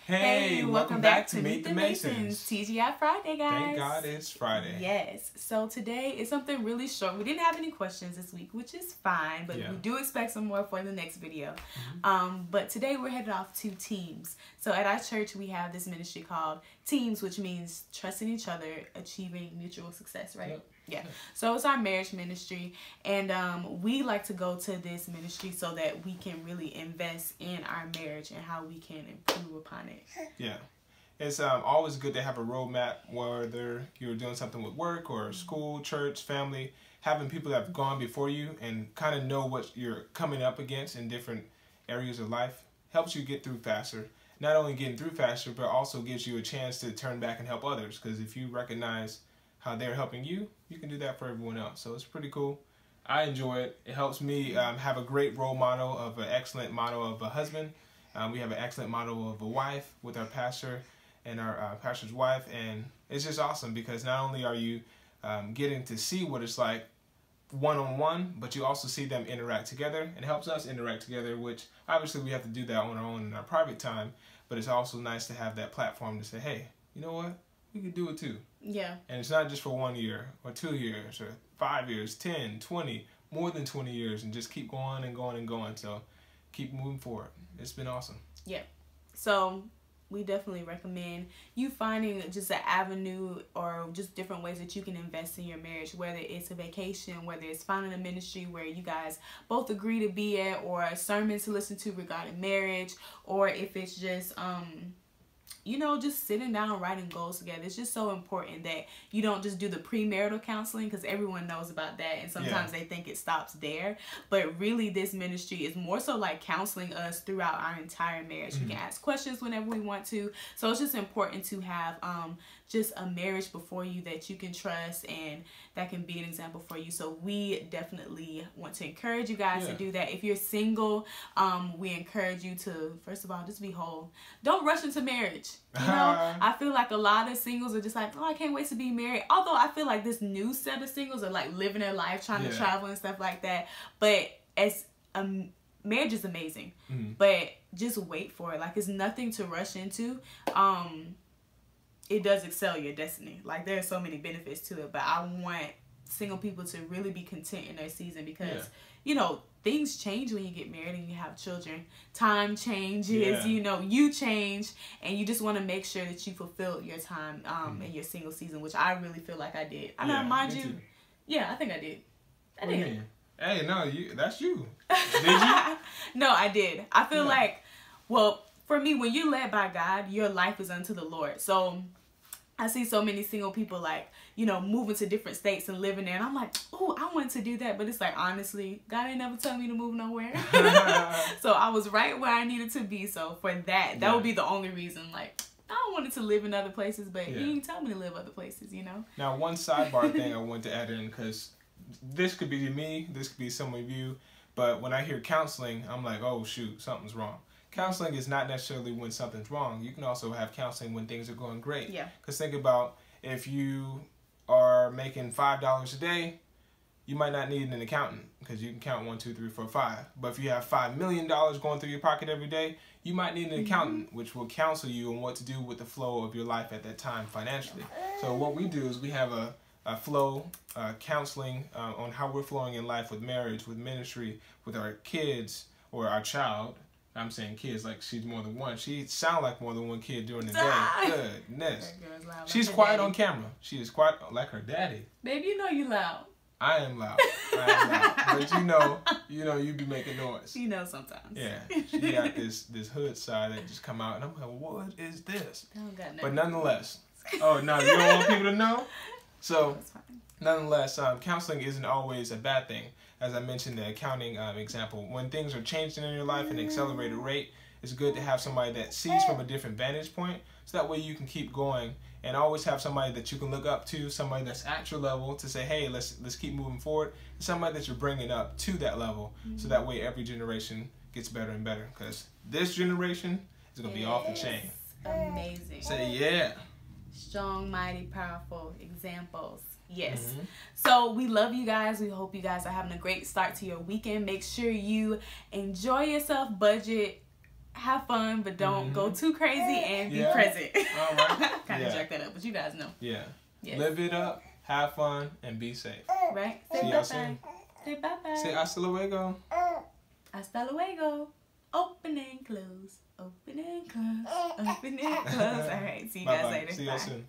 Hey, welcome back to Meet the Masons. TGI Friday, guys. Thank God it's Friday. Yes. So today is something really short. We didn't have any questions this week, which is fine, but we do expect some more for the next video. But today we're headed off to Teams. So at our church, we have this ministry called Teams, which means trusting each other, achieving mutual success, right? Yep. Yeah. So it's our marriage ministry, and we like to go to this ministry so that we can really invest in our marriage and how we can improve upon it. Yeah. It's always good to have a roadmap, whether you're doing something with work or school, church, family, having people that have gone before you and kind of know what you're coming up against in different areas of life helps you get through faster. Not only getting through faster, but also gives you a chance to turn back and help others, because if you recognize how they're helping you, you can do that for everyone else. So it's pretty cool. I enjoy it. It helps me have a great role model of an excellent model of a husband. We have an excellent model of a wife with our pastor and our pastor's wife. And it's just awesome because not only are you getting to see what it's like one-on-one, but you also see them interact together. And it helps us interact together, which obviously we have to do that on our own in our private time. But it's also nice to have that platform to say, hey, you know what? We could do it too. Yeah. And it's not just for 1 year or 2 years or 5 years, 10, 20, more than 20 years, and just keep going and going and going. So keep moving forward. It's been awesome. Yeah. So we definitely recommend you finding just an avenue or just different ways that you can invest in your marriage, whether it's a vacation, whether it's finding a ministry where you guys both agree to be at, or a sermon to listen to regarding marriage, or if it's just you know, just sitting down writing goals together. It's just so important that you don't just do the premarital counseling, because everyone knows about that, and sometimes they think it stops there. But really, this ministry is more so like counseling us throughout our entire marriage. We can ask questions whenever we want to. So it's just important to have just a marriage before you that you can trust and that can be an example for you. So we definitely want to encourage you guys to do that. If you're single, we encourage you to, first of all, just be whole. Don't rush into marriage. You know, I feel like a lot of singles are just like, oh, I can't wait to be married. Although I feel like this new set of singles are like living their life, trying to travel and stuff like that. But as marriage is amazing, but just wait for it. Like, it's nothing to rush into. It does excel your destiny. Like, there are so many benefits to it, but I want single people to really be content in their season, because you know, things change when you get married and you have children. Time changes, you know, you change, and you just want to make sure that you fulfill your time in your single season, which I really feel like I did. I know, mind you, too. Yeah, I think I did. I did. Hey, no, that's you. Did you? No, I did. I feel like, well, for me, when you're led by God, your life is unto the Lord. So I see so many single people, like, you know, moving to different states and living there. And I'm like, oh, I want to do that. But it's like, honestly, God ain't never told me to move nowhere. So I was right where I needed to be. So for that would be the only reason. Like, I wanted to live in other places, but he didn't tell me to live other places, you know? Now, one sidebar thing I want to add in, because this could be me, this could be some of you. But when I hear counseling, I'm like, oh, shoot, something's wrong. Counseling is not necessarily when something's wrong. You can also have counseling when things are going great. Yeah. Because think about, if you are making $5 a day, you might not need an accountant, because you can count 1, 2, 3, 4, 5. But if you have $5 million going through your pocket every day, you might need an accountant, which will counsel you on what to do with the flow of your life at that time financially. So what we do is we have a flow counseling on how we're flowing in life, with marriage, with ministry, with our kids or our child. I'm saying kids like she's more than one. She sound like more than one kid during the day. Goodness. She's quiet on camera. She is quiet like her daddy. Baby, you know you loud. I am loud. But you know, you be making noise. You know, sometimes. Yeah. She got this hood side that just come out, and I'm like, what is this? I don't got nothing. But nonetheless. Oh, no, you don't want people to know? So, nonetheless, counseling isn't always a bad thing. As I mentioned, the accounting example, when things are changing in your life at an accelerated rate, it's good to have somebody that sees from a different vantage point, so that way you can keep going, and always have somebody that you can look up to, somebody that's at your level, to say, hey, let's keep moving forward, and somebody that you're bringing up to that level, so that way every generation gets better and better, because this generation is going to be off the chain. Amazing. Say yeah. Strong, mighty, powerful examples. Yes. So we love you guys. We hope you guys are having a great start to your weekend. Make sure you enjoy yourself, budget have fun, but don't go too crazy and be present. All right. Kind of jack that up, but you guys know. Yeah. Yes. Live it up, have fun, and be safe. Right? Say bye-bye. Say bye-bye. Say hasta luego. Hasta luego. Open and close. Open and close. Open and close. All right. See you guys later. See you soon.